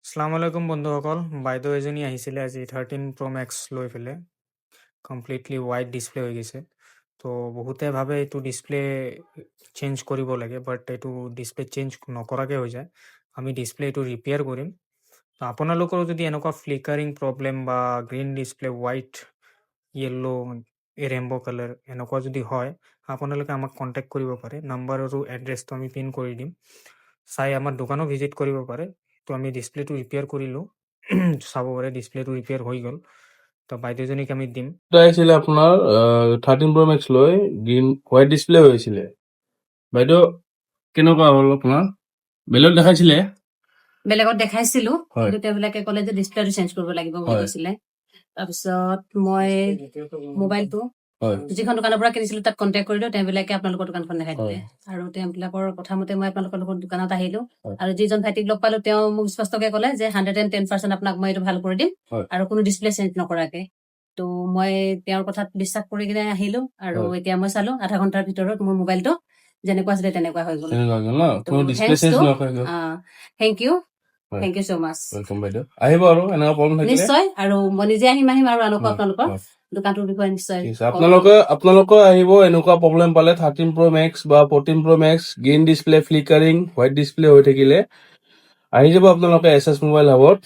আসসালামু আলাইকুম বন্ধুসকল। বাইদেউ এজনী আহিছিলে আজি 13 Pro Max লৈ পেলাই। কমপ্লিটলি হোৱাইট ডিছপ্লে হৈ গৈছে। তো বহুতে ভাবে এইটো ডিছপ্লে চেঞ্জ কৰিব লাগে, বাট এইটো ডিছপ্লে চেঞ্জ নকৰাকৈ হৈ যায়। আমি ডিছপ্লে এইটো ৰিপেয়াৰ কৰিম। তো আপোনালোকৰো যদি এনেকুৱা ফ্লিকাৰিং প্ৰব্লেম বা green display white yellow rainbow' colour এনেকুৱা যদি হয়, আপোনালোকে আমাক কণ্টেক্ট কৰিব পাৰে। নাম্বাৰ আৰু এড্ৰেছটো আমি পিন কৰি দিম। চাই আমাৰ দোকানো ভিজিট কৰিব পাৰে। তো আমি ডিছপ্লেটো ৰিপেয়াৰ কৰিলোঁ। চাব পাৰে ডিছপ্লেটো ৰিপেয়াৰ হৈ গ'ল। তো বাইদেউজনীক আমি দিম। এটা আহিছিলে আপোনাৰ 13 Pro Max লৈ গ্ৰীণ হোৱাইট ডিছপ্লে হৈছিলে। বাইদেউ কেনেকুৱা হ'ল আপোনাৰ? বেলেগ দেখাইছিলে? বেলেগত দেখাইছিলো, হয় কিন্তু তেওঁবিলাকে ক'লে যে ডিছপ্লেটো চেঞ্জ কৰিব লাগিব বুলি হয় কৈছিলে। তাৰপিছত মই মোবাইলটো হয় যিখন দোকানৰ পৰা কিনিছিলো তাত কণ্টেক্ট কৰিলো, তেওঁবিলাকে আপোনালোকৰ দোকানখন দেখাই দিলে। হয় আৰু তেওঁবিলাকৰ কথা মতে মই আপোনালোকৰ দোকানত আহিলো। হয় আৰু যিজন ভাইটিক লগ পালো তেওঁ মোক স্পষ্টকে ক'লে যে 110% আপোনাক মই এইটো ভাল কৰি দিম, হয় আৰু কোনো ডিছপ্লে চেঞ্জ নকৰাকে। তো মই তেওঁৰ কথাত বিশ্বাস কৰি কিনে আহিলো, আৰু হয় এতিয়া মই চালো আধা ঘণ্টাৰ ভিতৰত মোৰ মোবাইলটো যেনেকুৱা আছিলে তেনেকুৱা হৈ গ'ল। তেনেকুৱা হ'ল ন? তো কোনো ডিছপ্লে থেংকছ চেঞ্জ টু নকৰা গ'ল। থেংক ইউ হয় thank you so' much. Welcome বাইদেউ। আহিব আৰু এনেকুৱা প্ৰব্লেম থাকিলে। নিশ্চয়, আৰু মই নিজে আহিম আৰু আনকো হয় আপোনালোকৰ হয় দোকানটোৰ বিষয়ে নিশ্চয় ঠিক আছে। ক'ম আৰু। আপোনালোকে আহিব এনেকুৱা প্ৰব্লেম পালে 13 Pro Max বা 14 Pro Max green display flickering white display হৈ থাকিলে আহি যাব আপোনালোকে এছ মোবাইল হাবত।